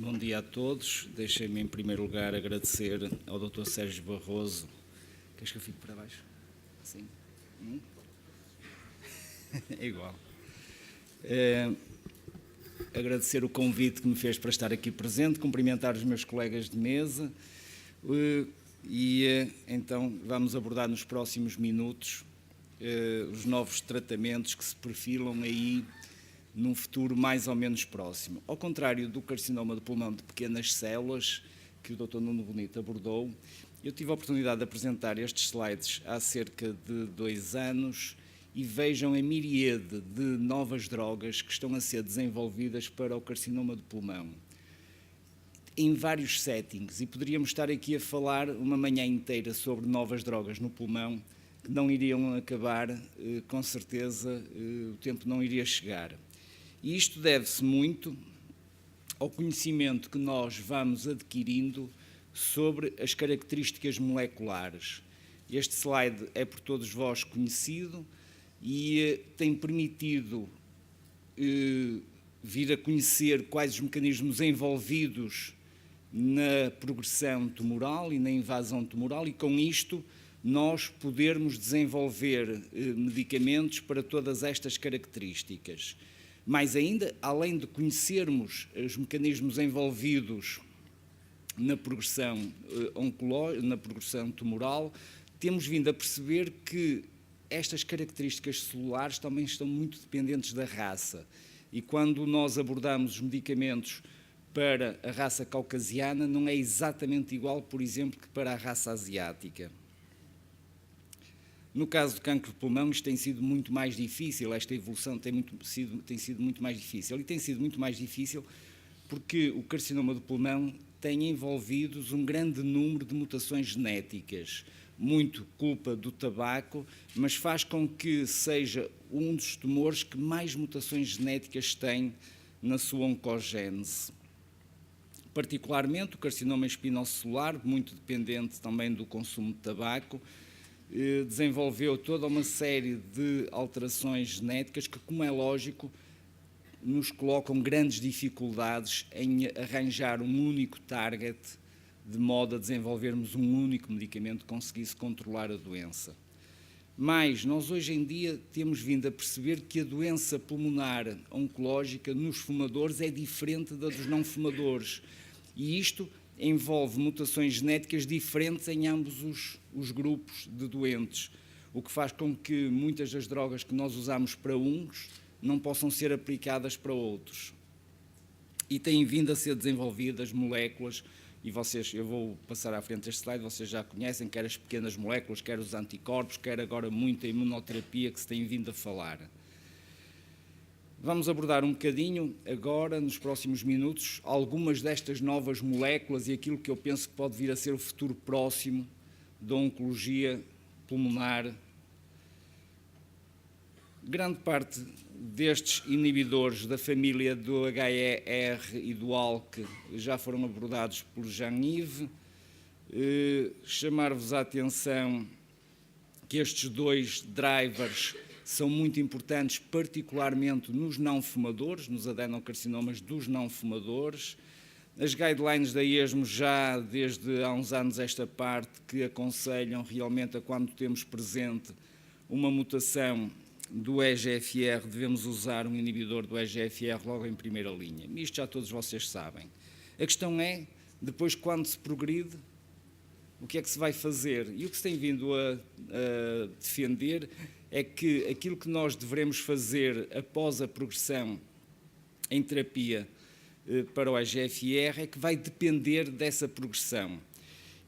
Bom dia a todos. Deixem-me, em primeiro lugar, agradecer ao Dr. Sérgio Barroso. Queres que eu fique para baixo? Assim? É igual. Agradecer o convite que me fez para estar aqui presente, cumprimentar os meus colegas de mesa então vamos abordar nos próximos minutos os novos tratamentos que se perfilam aí num futuro mais ou menos próximo. Ao contrário do carcinoma de pulmão de pequenas células, que o Dr. Nuno Bonito abordou, eu tive a oportunidade de apresentar estes slides há cerca de 2 anos e vejam a miríade de novas drogas que estão a ser desenvolvidas para o carcinoma de pulmão, em vários settings, e poderíamos estar aqui a falar uma manhã inteira sobre novas drogas no pulmão, que não iriam acabar, com certeza, o tempo não iria chegar. E isto deve-se muito ao conhecimento que nós vamos adquirindo sobre as características moleculares. Este slide é por todos vós conhecido e tem permitido vir a conhecer quais os mecanismos envolvidos na progressão tumoral e na invasão tumoral, e com isto nós podermos desenvolver medicamentos para todas estas características. Mais ainda, além de conhecermos os mecanismos envolvidos na progressão oncológica, na progressão tumoral, temos vindo a perceber que estas características celulares também estão muito dependentes da raça. E quando nós abordamos os medicamentos para a raça caucasiana, não é exatamente igual, por exemplo, que para a raça asiática. No caso do cancro de pulmão, isto tem sido muito mais difícil, esta evolução tem sido muito mais difícil. E tem sido muito mais difícil porque o carcinoma do pulmão tem envolvido um grande número de mutações genéticas, muito culpa do tabaco, mas faz com que seja um dos tumores que mais mutações genéticas tem na sua oncogênese. Particularmente o carcinoma espinocelular, muito dependente também do consumo de tabaco, desenvolveu toda uma série de alterações genéticas que, como é lógico, nos colocam grandes dificuldades em arranjar um único target, de modo a desenvolvermos um único medicamento que conseguisse controlar a doença. Mas nós hoje em dia temos vindo a perceber que a doença pulmonar oncológica nos fumadores é diferente da dos não fumadores, e isto envolve mutações genéticas diferentes em ambos os grupos de doentes, o que faz com que muitas das drogas que nós usamos para uns não possam ser aplicadas para outros. E têm vindo a ser desenvolvidas moléculas, e vocês, eu vou passar à frente este slide, vocês já conhecem, quer as pequenas moléculas, quer os anticorpos, quer agora muito a imunoterapia que se tem vindo a falar. Vamos abordar um bocadinho agora, nos próximos minutos, algumas destas novas moléculas e aquilo que eu penso que pode vir a ser o futuro próximo da oncologia pulmonar. Grande parte destes inibidores da família do HER e do ALK já foram abordados por Jean-Yves. Chamar-vos a atenção que estes 2 drivers são muito importantes, particularmente nos não-fumadores, nos adenocarcinomas dos não-fumadores. As guidelines da ESMO já, desde há uns anos esta parte, que aconselham realmente a quando temos presente uma mutação do EGFR, devemos usar um inibidor do EGFR logo em primeira linha. Isto já todos vocês sabem. A questão é, depois quando se progride, o que é que se vai fazer? E o que se tem vindo a defender é que aquilo que nós devemos fazer após a progressão em terapia para o EGFR é que vai depender dessa progressão.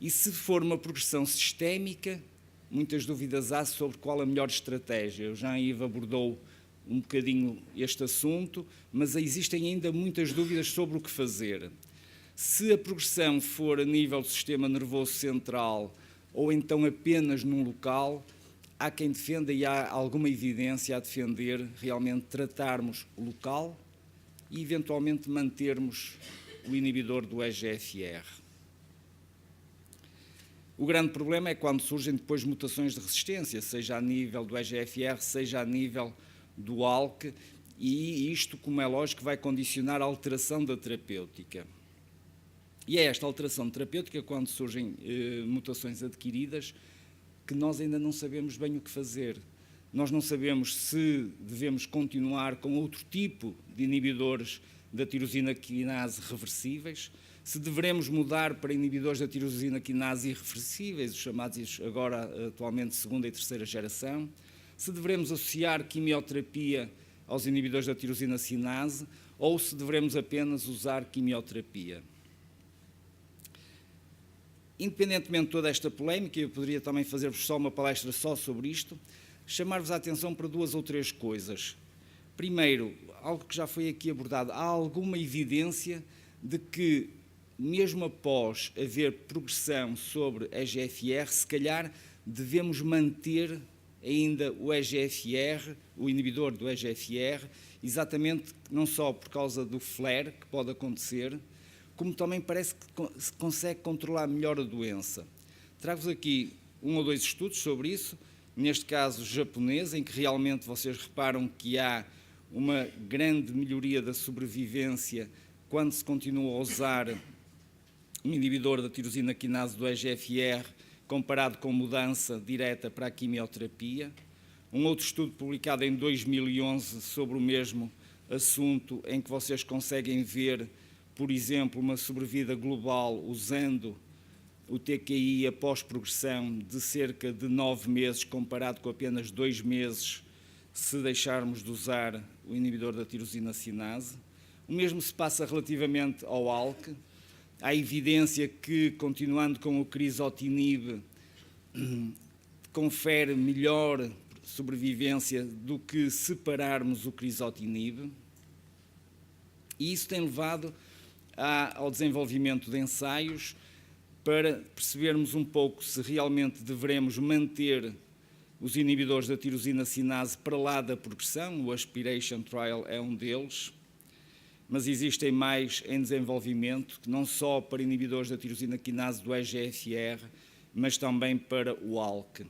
E se for uma progressão sistémica, muitas dúvidas há sobre qual a melhor estratégia. O Jean-Yves abordou um bocadinho este assunto, mas existem ainda muitas dúvidas sobre o que fazer. Se a progressão for a nível do sistema nervoso central ou então apenas num local, há quem defenda e há alguma evidência a defender realmente tratarmos o local e eventualmente mantermos o inibidor do EGFR. O grande problema é quando surgem depois mutações de resistência, seja a nível do EGFR, seja a nível do ALK, e isto, como é lógico, vai condicionar a alteração da terapêutica. E é esta alteração terapêutica, quando surgem mutações adquiridas, que nós ainda não sabemos bem o que fazer. Nós não sabemos se devemos continuar com outro tipo de inibidores da tirosina quinase reversíveis, se devemos mudar para inibidores da tirosina quinase irreversíveis, os chamados agora atualmente segunda e terceira geração, se devemos associar quimioterapia aos inibidores da tirosina quinase ou se devemos apenas usar quimioterapia. Independentemente de toda esta polémica, eu poderia também fazer-vos só uma palestra só sobre isto, chamar-vos a atenção para 2 ou 3 coisas. Primeiro, algo que já foi aqui abordado, há alguma evidência de que, mesmo após haver progressão sobre EGFR, se calhar devemos manter ainda o EGFR, o inibidor do EGFR, exatamente não só por causa do flare que pode acontecer, como também parece que se consegue controlar melhor a doença. Trago-vos aqui 1 ou 2 estudos sobre isso, neste caso japonês, em que realmente vocês reparam que há uma grande melhoria da sobrevivência quando se continua a usar um inibidor da tirosina quinase do EGFR comparado com mudança direta para a quimioterapia. Um outro estudo publicado em 2011 sobre o mesmo assunto, em que vocês conseguem ver, por exemplo, uma sobrevida global usando o TKI após progressão de cerca de 9 meses, comparado com apenas 2 meses se deixarmos de usar o inibidor da tirosina quinase. O mesmo se passa relativamente ao ALK. Há evidência que, continuando com o crizotinib, confere melhor sobrevivência do que separarmos o crizotinib. E isso tem levado ao desenvolvimento de ensaios para percebermos um pouco se realmente devemos manter os inibidores da tirosina quinase para lá da progressão. O Aspiration Trial é um deles, mas existem mais em desenvolvimento, não só para inibidores da tirosina quinase do EGFR, mas também para o ALK.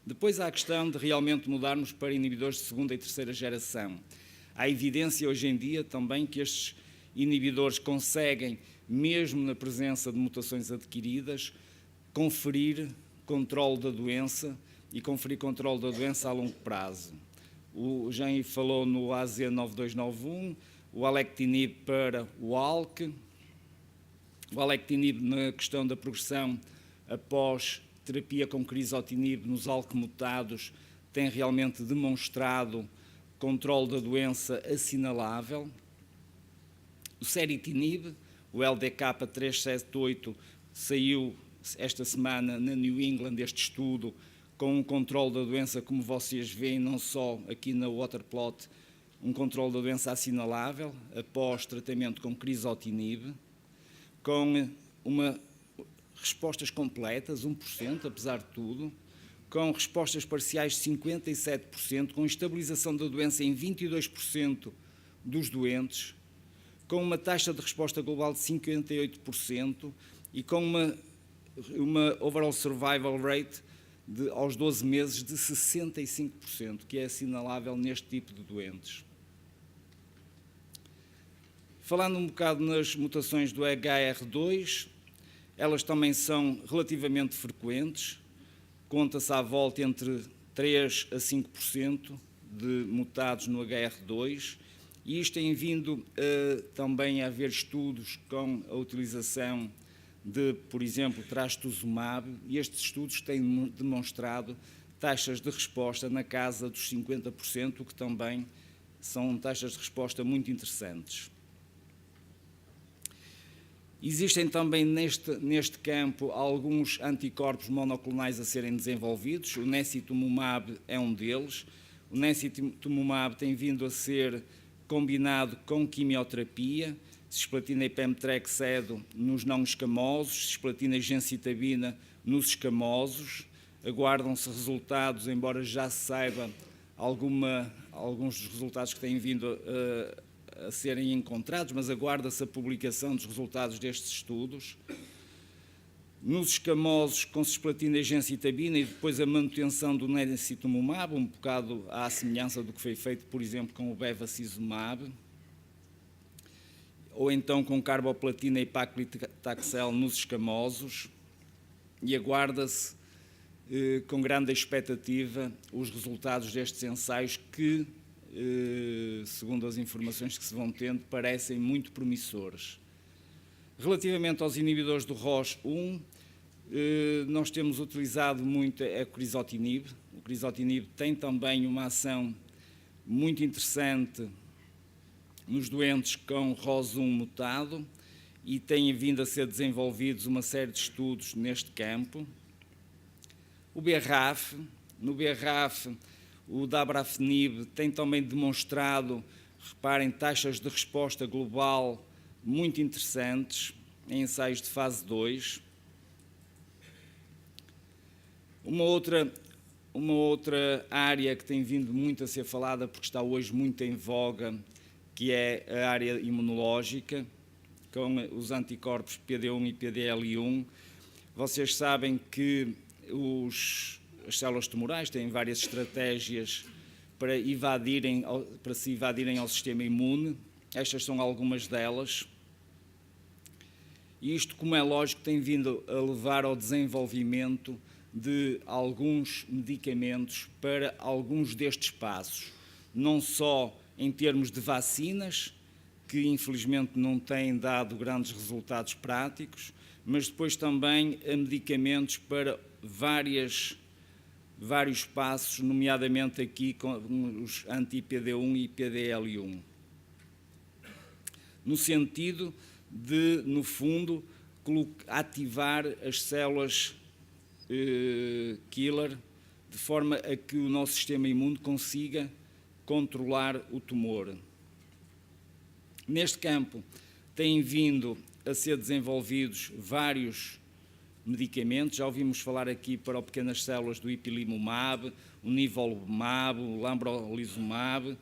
Depois há a questão de realmente mudarmos para inibidores de segunda e terceira geração. Há evidência hoje em dia também que estes inibidores conseguem, mesmo na presença de mutações adquiridas, conferir controle da doença e conferir controle da doença a longo prazo. O Jean falou no AZ9291, o alectinib para o ALK, o alectinib na questão da progressão após terapia com crizotinib nos ALK mutados tem realmente demonstrado controle da doença assinalável. O ceritinib, o LDK378, saiu esta semana na New England este estudo com um controle da doença, como vocês veem, não só aqui na waterplot, um controle da doença assinalável após tratamento com crizotinib, com respostas completas, 1%, apesar de tudo, com respostas parciais de 57%, com estabilização da doença em 22% dos doentes, com uma taxa de resposta global de 58% e com uma overall survival rate aos 12 meses de 65%, que é assinalável neste tipo de doentes. Falando um bocado nas mutações do HR2, elas também são relativamente frequentes, conta-se à volta entre 3% a 5% de mutados no HR2, e isto tem vindo também a haver estudos com a utilização de, por exemplo, trastuzumab, e estes estudos têm demonstrado taxas de resposta na casa dos 50%, o que também são taxas de resposta muito interessantes. Existem também neste campo alguns anticorpos monoclonais a serem desenvolvidos, o necitumumab é um deles. O necitumumab tem vindo a ser combinado com quimioterapia, cisplatina e pemetrexedo nos não escamosos, cisplatina e gencitabina nos escamosos. Aguardam-se resultados, embora já se saiba alguns dos resultados que têm vindo a serem encontrados, mas aguarda-se a publicação dos resultados destes estudos. Nos escamosos com cisplatina e gencitabina e depois a manutenção do necitumumab, um bocado à semelhança do que foi feito, por exemplo, com o bevacizumab. ou então com carboplatina e paclitaxel nos escamosos, e aguarda-se com grande expectativa os resultados destes ensaios que, segundo as informações que se vão tendo, parecem muito promissores. Relativamente aos inibidores do ROS1, nós temos utilizado muito a crizotinib. O crizotinib tem também uma ação muito interessante nos doentes com ROS1 mutado e têm vindo a ser desenvolvidos uma série de estudos neste campo. O BRAF, no BRAF, o dabrafenib tem também demonstrado, reparem, taxas de resposta global muito interessantes em ensaios de fase 2. Uma outra área que tem vindo muito a ser falada, porque está hoje muito em voga, que é a área imunológica, com os anticorpos PD1 e PDL1. Vocês sabem que as células tumorais têm várias estratégias para se invadirem ao sistema imune. Estas são algumas delas. E isto, como é lógico, tem vindo a levar ao desenvolvimento de alguns medicamentos para alguns destes passos, não só em termos de vacinas, que infelizmente não têm dado grandes resultados práticos, mas depois também a medicamentos para vários passos, nomeadamente aqui com os anti-PD1 e PDL1, no sentido de, no fundo, ativar as células killer, de forma a que o nosso sistema imune consiga controlar o tumor. Neste campo têm vindo a ser desenvolvidos vários medicamentos, já ouvimos falar aqui para pequenas células do ipilimumab, o nivolumab, o lambrolizumab,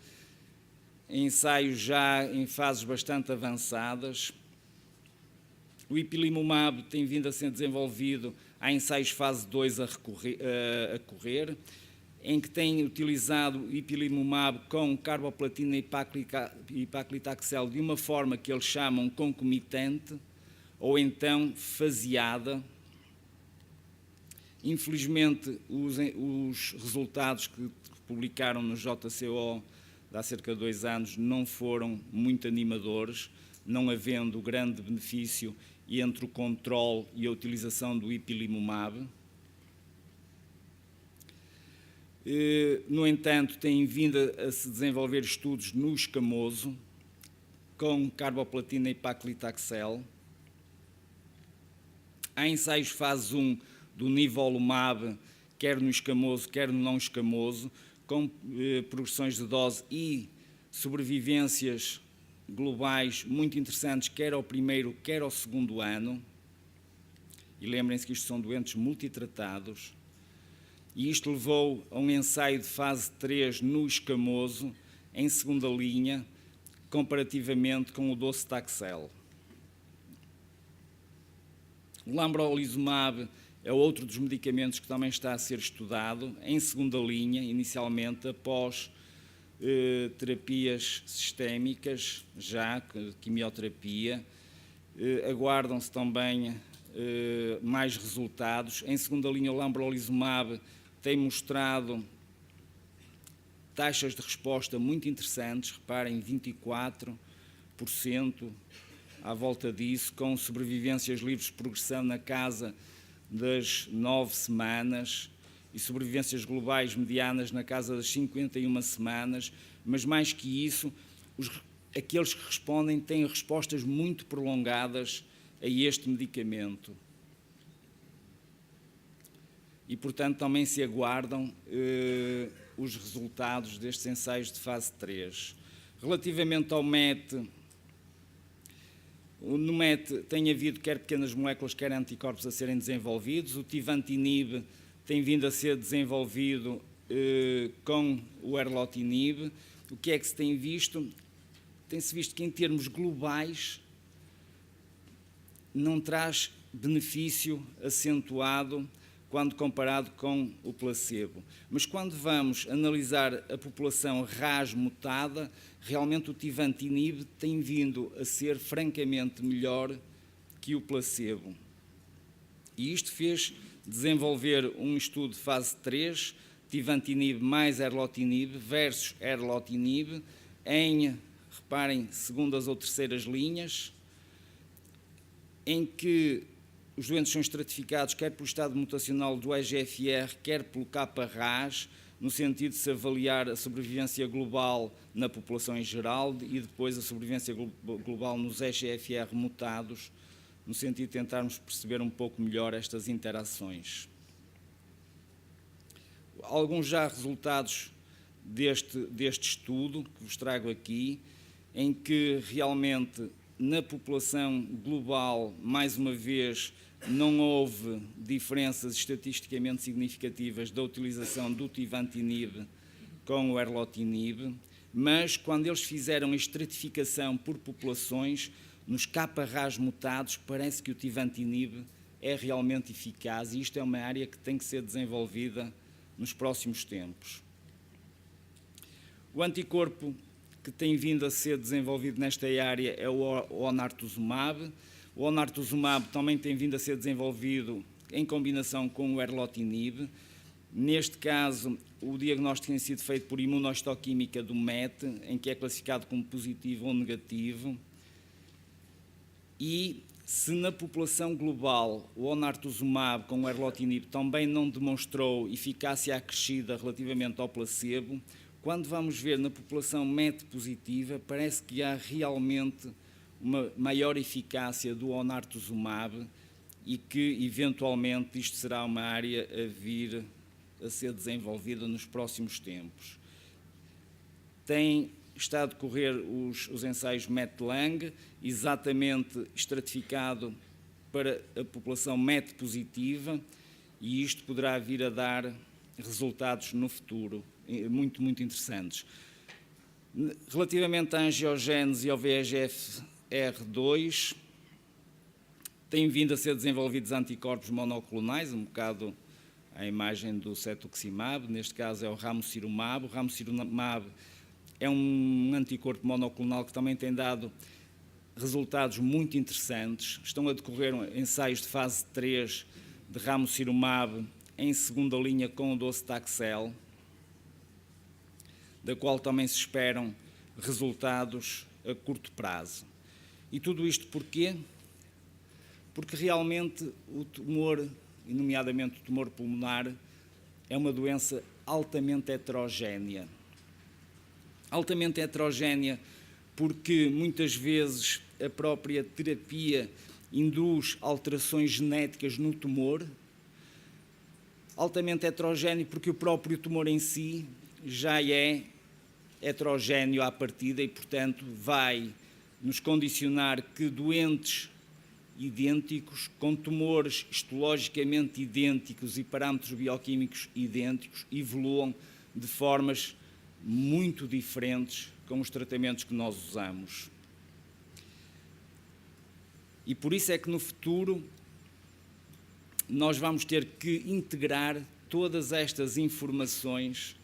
ensaios já em fases bastante avançadas. O ipilimumab tem vindo a ser desenvolvido, há ensaios fase 2 a correr, em que tem utilizado o ipilimumab com carboplatina e paclitaxel de uma forma que eles chamam concomitante ou então faseada. Infelizmente, os resultados que publicaram no JCO de há cerca de 2 anos não foram muito animadores, não havendo grande benefício entre o controle e a utilização do ipilimumab. No entanto, têm vindo a se desenvolver estudos no escamoso, com carboplatina e paclitaxel. Há ensaios fase 1 do nivolumab, quer no escamoso, quer no não escamoso, com progressões de dose e sobrevivências globais muito interessantes, quer ao primeiro, quer ao segundo ano. E lembrem-se que isto são doentes multitratados. E isto levou a um ensaio de fase 3 no escamoso, em segunda linha, comparativamente com o docetaxel. O lambrolizumab é outro dos medicamentos que também está a ser estudado, em segunda linha, inicialmente, após terapias sistémicas, já, quimioterapia. Aguardam-se também mais resultados. Em segunda linha, o lambrolizumab tem mostrado taxas de resposta muito interessantes, reparem, 24% à volta disso, com sobrevivências livres de progressão na casa das 9 semanas e sobrevivências globais medianas na casa das 51 semanas, mas mais que isso, aqueles que respondem têm respostas muito prolongadas a este medicamento. E, portanto, também se aguardam os resultados destes ensaios de fase 3. Relativamente ao MET, no MET tem havido quer pequenas moléculas, quer anticorpos a serem desenvolvidos. O tivantinib tem vindo a ser desenvolvido com o erlotinib. O que é que se tem visto? Tem-se visto que, em termos globais, não traz benefício acentuado quando comparado com o placebo. Mas quando vamos analisar a população RAS mutada, realmente o tivantinib tem vindo a ser francamente melhor que o placebo. E isto fez desenvolver um estudo de fase 3, tivantinib mais erlotinib versus erlotinib, em, reparem, segundas ou terceiras linhas, em que os doentes são estratificados quer pelo estado mutacional do EGFR, quer pelo KRAS, no sentido de se avaliar a sobrevivência global na população em geral e depois a sobrevivência global nos EGFR mutados, no sentido de tentarmos perceber um pouco melhor estas interações. Alguns já resultados deste estudo que vos trago aqui, em que realmente na população global, mais uma vez, não houve diferenças estatisticamente significativas da utilização do tivantinib com o erlotinib, mas quando eles fizeram a estratificação por populações, nos KRAS mutados, parece que o tivantinib é realmente eficaz e isto é uma área que tem que ser desenvolvida nos próximos tempos. O anticorpo que tem vindo a ser desenvolvido nesta área é o onartuzumab. O onartuzumab também tem vindo a ser desenvolvido em combinação com o erlotinib. Neste caso, o diagnóstico tem sido feito por imunohistoquímica do MET, em que é classificado como positivo ou negativo. E se na população global o onartuzumab com o erlotinib também não demonstrou eficácia acrescida relativamente ao placebo, quando vamos ver na população MET positiva, parece que há realmente uma maior eficácia do onartuzumab e que, eventualmente, isto será uma área a vir a ser desenvolvida nos próximos tempos. Tem está a decorrer os ensaios MET-Lang, exatamente estratificado para a população MET positiva, e isto poderá vir a dar resultados no futuro muito, muito interessantes. Relativamente à angiogénese e ao VEGF-R2, têm vindo a ser desenvolvidos anticorpos monoclonais, um bocado à imagem do cetuximab, neste caso é o ramucirumab. O ramucirumab é um anticorpo monoclonal que também tem dado resultados muito interessantes. Estão a decorrer ensaios de fase 3 de ramucirumab em segunda linha com o docetaxel, da qual também se esperam resultados a curto prazo. E tudo isto porquê? Porque realmente o tumor, e nomeadamente o tumor pulmonar, é uma doença altamente heterogénea. Altamente heterogénea porque muitas vezes a própria terapia induz alterações genéticas no tumor. Altamente heterogéneo porque o próprio tumor em si já é heterogéneo à partida e, portanto, vai nos condicionar que doentes idênticos, com tumores histologicamente idênticos e parâmetros bioquímicos idênticos, evoluam de formas muito diferentes com os tratamentos que nós usamos. E por isso é que no futuro nós vamos ter que integrar todas estas informações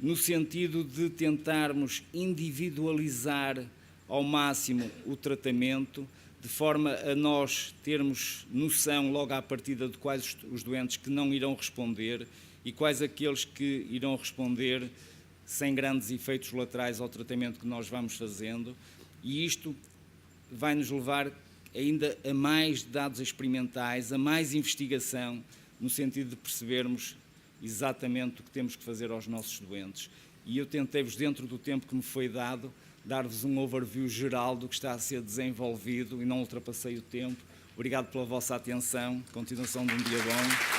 no sentido de tentarmos individualizar ao máximo o tratamento, de forma a nós termos noção logo à partida de quais os doentes que não irão responder e quais aqueles que irão responder sem grandes efeitos laterais ao tratamento que nós vamos fazendo, e isto vai nos levar ainda a mais dados experimentais, a mais investigação, no sentido de percebermos exatamente o que temos que fazer aos nossos doentes. E eu tentei-vos, dentro do tempo que me foi dado, dar-vos um overview geral do que está a ser desenvolvido e não ultrapassei o tempo. Obrigado pela vossa atenção. Continuação de um dia bom.